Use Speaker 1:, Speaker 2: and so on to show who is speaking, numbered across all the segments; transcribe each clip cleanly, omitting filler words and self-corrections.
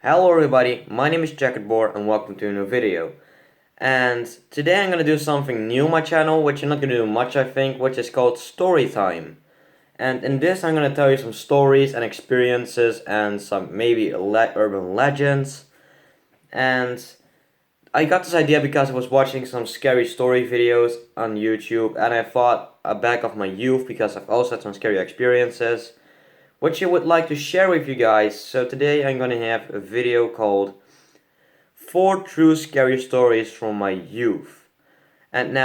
Speaker 1: Hello everybody, my name is Checkerboard and welcome to a new video. And today I'm gonna do something new on my channel, which I'm not gonna do much I think, which is called story time. And in this I'm gonna tell you some stories and experiences and some maybe urban legends. And I got this idea because I was watching some scary story videos on YouTube and I thought back of my youth because I've also had some scary experiences which I would like to share with you guys. So today I'm gonna have a video called 4 True Scary Stories from My Youth. And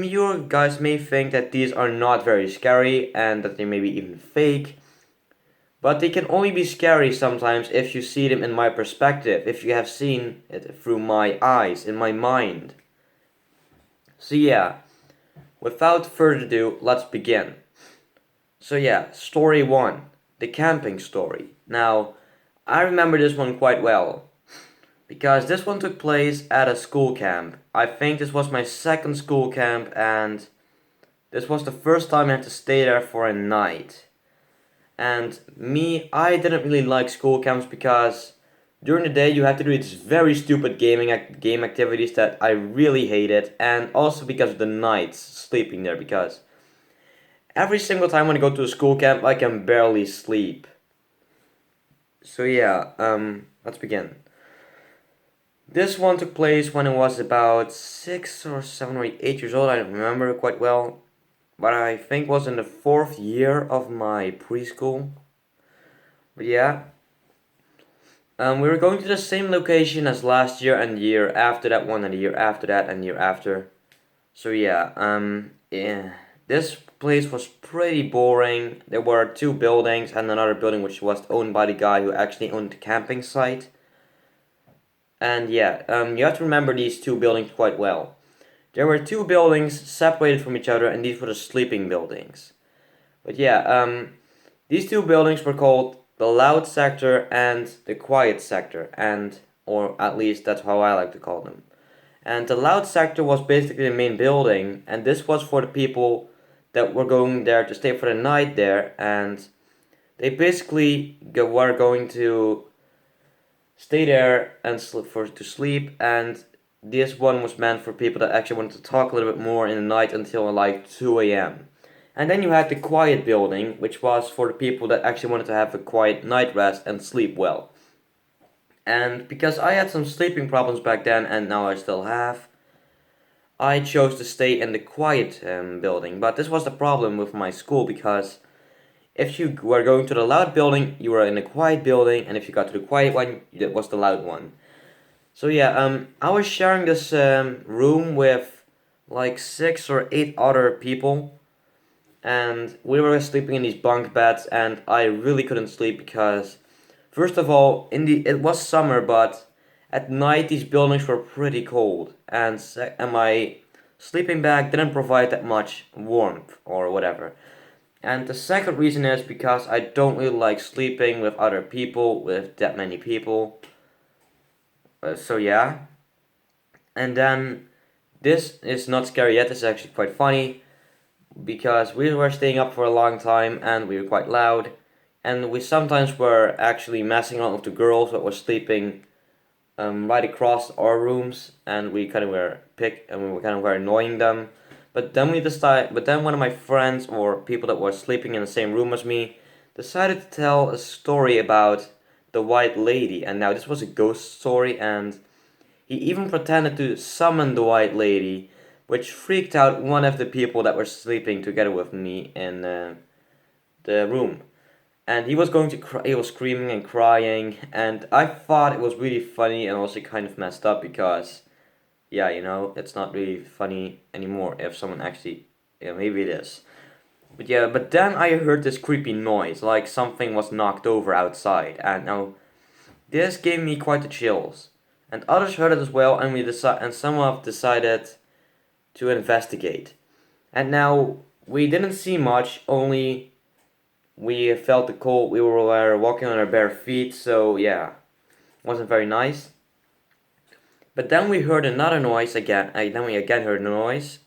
Speaker 1: you guys may think that these are not very scary and that they may be even fake, but they can only be scary sometimes if you see them in my perspective, if you have seen it through my eyes, in my mind. So yeah, without further ado, let's begin. So yeah, story 1, the camping story. Now, I remember this one quite well because this one took place at a school camp. I think this was my second school camp and this was the first time I had to stay there for a night. And me, I didn't really like school camps because during the day you have to do these very stupid game activities that I really hated, and also because of the nights sleeping there because every single time when I go to a school camp I can barely sleep. So yeah, let's begin. This one took place when I was about 6 or 7 or 8 years old. I don't remember quite well, but I think it was in the fourth year of my preschool. But yeah, we were going to the same location as last year and the year after that one and the year after that and the year after. So yeah, yeah, this place was pretty boring. There were two buildings and another building which was owned by the guy who actually owned the camping site. And yeah, you have to remember these two buildings quite well. There were two buildings separated from each other, and these were the sleeping buildings. But yeah, these two buildings were called the loud sector and the quiet sector, and or at least that's how I like to call them. And the loud sector was basically the main building, and this was for the people that were going there to stay for the night there, and they basically were going to stay there and to sleep. And this one was meant for people that actually wanted to talk a little bit more in the night until like 2 a.m. And then you had the quiet building, which was for the people that actually wanted to have a quiet night rest and sleep well. And because I had some sleeping problems back then, and now I still have, I chose to stay in the quiet building. But this was the problem with my school because if you were going to the loud building, you were in the quiet building, and if you got to the quiet one, it was the loud one. So yeah, I was sharing this room with like 6 or 8 other people, and we were sleeping in these bunk beds, and I really couldn't sleep because, first of all, it was summer, but at night these buildings were pretty cold, and my sleeping bag didn't provide that much warmth or whatever. And the second reason is because I don't really like sleeping with other people, with that many people. So yeah. And then this is not scary yet, this is actually quite funny because we were staying up for a long time and we were quite loud. And we sometimes were actually messing around with the girls that were sleeping right across our rooms, and we kind of were annoying them. But then one of my friends or people that were sleeping in the same room as me decided to tell a story about the White Lady, and now this was a ghost story, and he even pretended to summon the White Lady, which freaked out one of the people that were sleeping together with me in the room. And he was going to cry, he was screaming and crying, and I thought it was really funny and also kind of messed up because, yeah, it's not really funny anymore if someone actually, yeah, maybe it is. But yeah, but then I heard this creepy noise, like something was knocked over outside, and now this gave me quite the chills. And others heard it as well, and some of us decided to investigate. And now we didn't see much, only we felt the cold. We were walking on our bare feet, so yeah, wasn't very nice. But then we heard another noise again. Then we again heard a noise,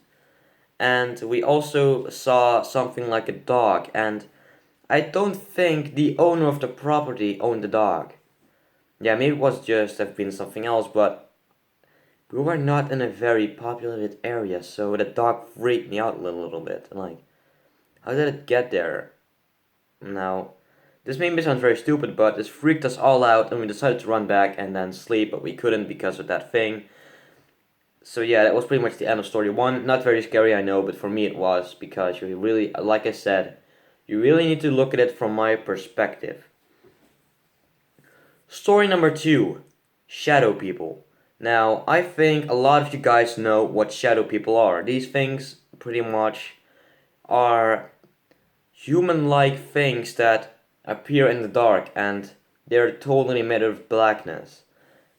Speaker 1: and we also saw something like a dog. And I don't think the owner of the property owned the dog. Yeah, maybe it was just have been something else, but we were not in a very populated area, so the dog freaked me out a little bit. Like, how did it get there? Now, this made me sound very stupid, but this freaked us all out, and we decided to run back and then sleep, but we couldn't because of that thing. So yeah, that was pretty much the end of story one. Not very scary, I know, but for me it was, because you really, like I said, you really need to look at it from my perspective. Story number two, Shadow People. Now, I think a lot of you guys know what Shadow People are. These things pretty much are human-like things that appear in the dark, and they're totally made of blackness.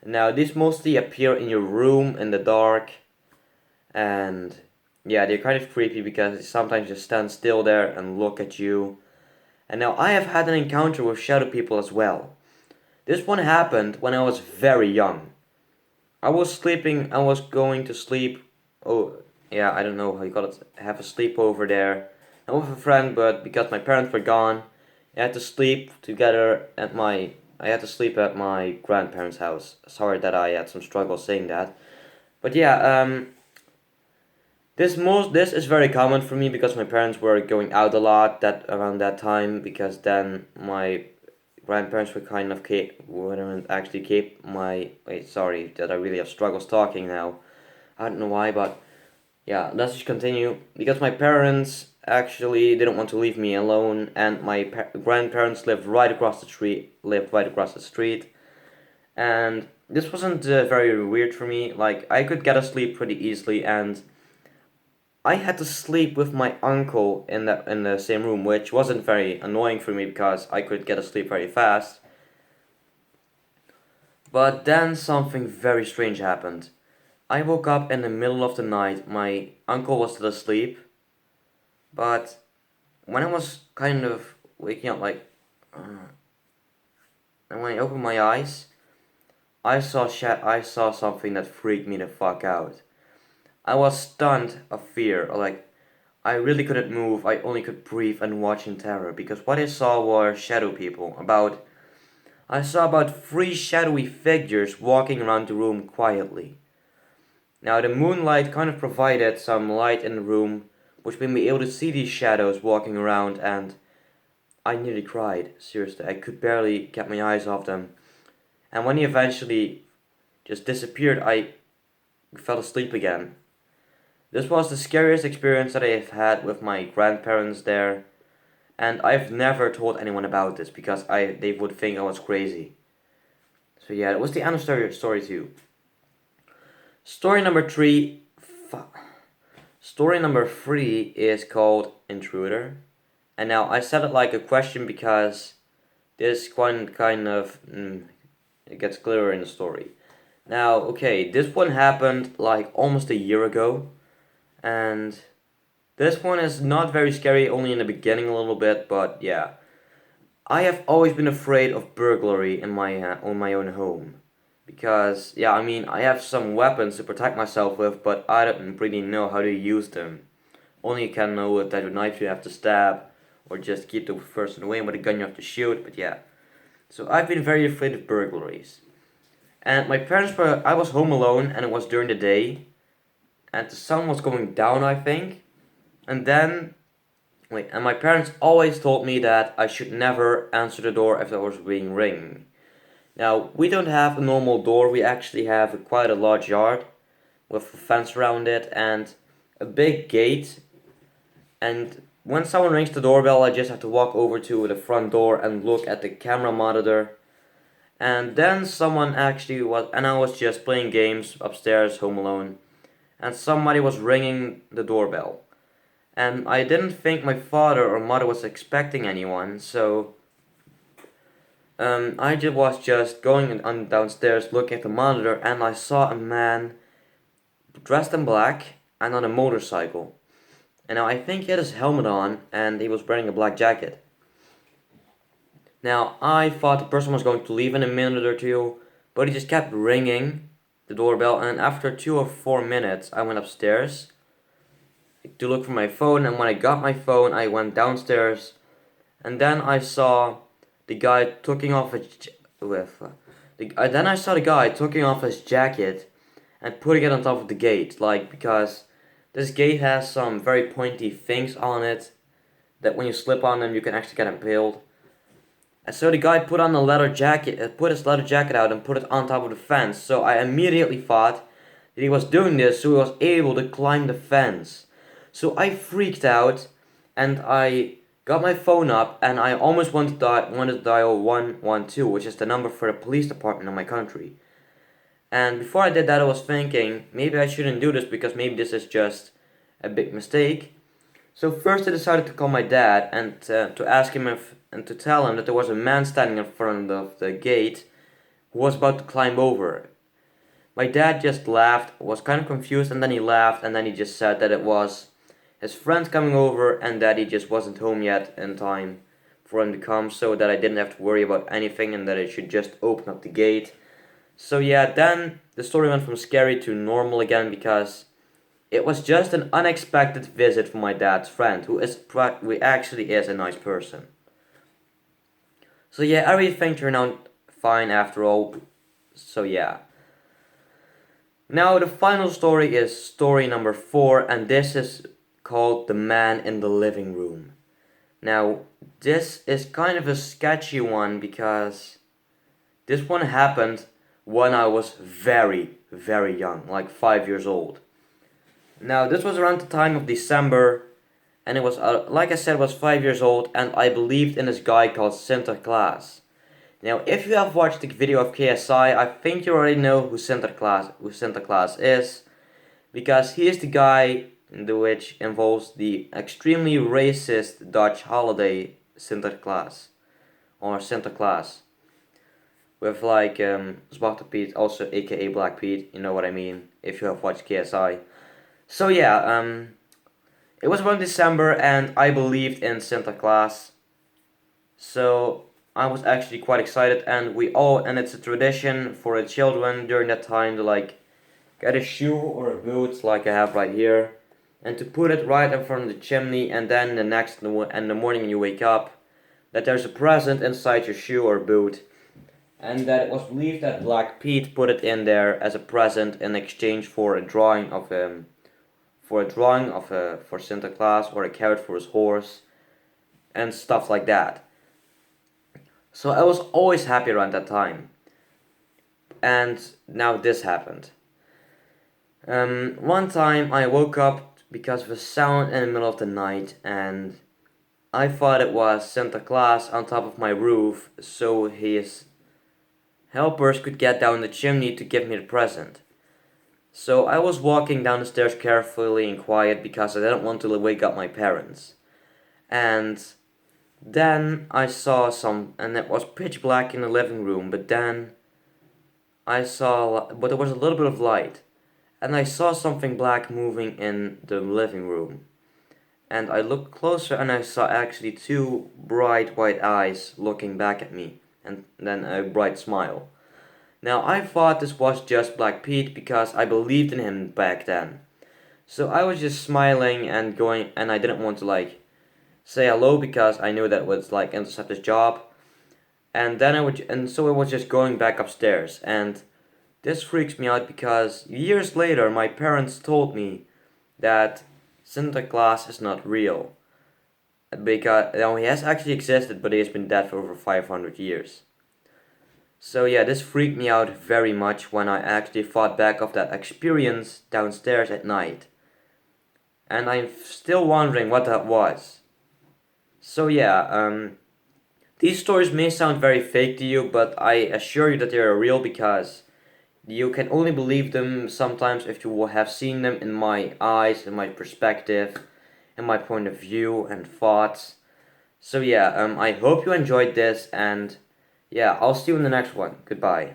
Speaker 1: Now, these mostly appear in your room in the dark, and yeah, they're kind of creepy because they sometimes just stand still there and look at you. And now, I have had an encounter with Shadow People as well. This one happened when I was very young. I was going to sleep. Oh, yeah, I don't know how you call it. Have a sleepover there. Not with a friend, but because my parents were gone, I had to sleep together at my. I had to sleep at my grandparents' house. Sorry that I had some struggle saying that. But yeah, this is very common for me because my parents were going out a lot that around that time, because then my grandparents were kind of wouldn't actually keep my. Wait, sorry that I really have struggles talking now. I don't know why, but yeah, let's just continue. Because my parents actually didn't want to leave me alone, and my grandparents lived right across the street. And this wasn't very weird for me. Like, I could get asleep pretty easily, and I had to sleep with my uncle in the same room, which wasn't very annoying for me because I could get asleep very fast. But then something very strange happened. I woke up in the middle of the night. My uncle was still asleep, but when I was kind of waking up, and when I opened my eyes, I saw something that freaked me the fuck out. I was stunned of fear. Like, I really couldn't move. I only could breathe and watch in terror, because what I saw were shadow people. I saw about three shadowy figures walking around the room quietly. Now, the moonlight kind of provided some light in the room, which made me able to see these shadows walking around, and I nearly cried. Seriously, I could barely get my eyes off them. And when he eventually just disappeared, I fell asleep again. This was the scariest experience that I have had with my grandparents there, and I've never told anyone about this because they would think I was crazy. So yeah, that was the end of story two. Story number three. Story number three is called Intruder, and now I said it like a question because this one kind of it gets clearer in the story. Now, okay, this one happened like almost a year ago, and this one is not very scary, only in the beginning a little bit, but yeah. I have always been afraid of burglary in my on my own home. Because, yeah, I mean, I have some weapons to protect myself with, but I don't really know how to use them. Only you can know that with knife you have to stab, or just keep the person away, and with a gun you have to shoot, but yeah. So I've been very afraid of burglaries. And I was home alone, and it was during the day, and the sun was going down, I think. And then, and my parents always told me that I should never answer the door if there was being ringing. Now, we don't have a normal door, we actually have quite a large yard with a fence around it and a big gate. And when someone rings the doorbell, I just have to walk over to the front door and look at the camera monitor. And then and I was just playing games upstairs, home alone, and somebody was ringing the doorbell. And I didn't think my father or mother was expecting anyone, so I was just going on downstairs looking at the monitor, and I saw a man dressed in black and on a motorcycle. And now I think he had his helmet on and he was wearing a black jacket. Now I thought the person was going to leave in a minute or two, but he just kept ringing the doorbell, and after 2 or 4 minutes I went upstairs to look for my phone, and when I got my phone I went downstairs, and then I saw the guy taking off with Then I saw the guy taking off his jacket and putting it on top of the gate, like, because this gate has some very pointy things on it that when you slip on them you can actually get impaled. And so the guy put on the leather jacket, put his leather jacket out and put it on top of the fence. So I immediately thought that he was doing this so he was able to climb the fence. So I freaked out and I got my phone up and I almost wanted to dial 112, which is the number for the police department in my country. And before I did that, I was thinking maybe I shouldn't do this because maybe this is just a big mistake. So first I decided to call my dad and to ask him if and to tell him that there was a man standing in front of the gate who was about to climb over. My dad just laughed, was kind of confused, and then he laughed, and then he just said that it was his friend coming over and that he just wasn't home yet in time for him to come, so that I didn't have to worry about anything and that I should just open up the gate. So yeah, then the story went from scary to normal again because it was just an unexpected visit from my dad's friend, who actually is a nice person. So yeah, everything turned out fine after all. So yeah. Now the final story is story number 4, and this is called The Man in the Living Room. Now, this is kind of a sketchy one because this one happened when I was very, very young, like 5 years old. Now, this was around the time of December, and it was, like I said, was 5 years old, and I believed in this guy called Santa Claus. Now, if you have watched the video of KSI, I think you already know who Santa Claus is, because he is the guy which involves the extremely racist Dutch holiday Sinterklaas, or Santa Claus, with like Zwarte Piet, also aka Black Pete, you know what I mean, if you have watched KSI. So yeah, it was around December and I believed in Santa Claus. So I was actually quite excited and it's a tradition for the children during that time to like get a shoe or a boot like I have right here and to put it right in front of the chimney and then in the morning when you wake up that there's a present inside your shoe or boot and that it was believed that Black Pete put it in there as a present in exchange for a drawing of him for Santa Claus or a carrot for his horse and stuff like that. So I was always happy around that time. And now this happened. One time I woke up because of a sound in the middle of the night and I thought it was Santa Claus on top of my roof so his helpers could get down the chimney to give me the present. So I was walking down the stairs carefully and quiet because I didn't want to wake up my parents. And then I saw and it was pitch black in the living room, but then but there was a little bit of light. And I saw something black moving in the living room. And I looked closer and I saw actually two bright white eyes looking back at me, and then a bright smile. Now I thought this was just Black Pete because I believed in him back then. So I was just smiling and going, and I didn't want to like say hello because I knew that would like intercept his job. And so I was just going back upstairs. And this freaks me out because years later my parents told me that Santa Claus is not real. Because he has actually existed, but he has been dead for over 500 years. So yeah, this freaked me out very much when I actually thought back of that experience downstairs at night. And I'm still wondering what that was. So yeah, these stories may sound very fake to you, but I assure you that they are real because you can only believe them sometimes if you will have seen them in my eyes, in my perspective, in my point of view and thoughts. So yeah, I hope you enjoyed this and yeah, I'll see you in the next one. Goodbye.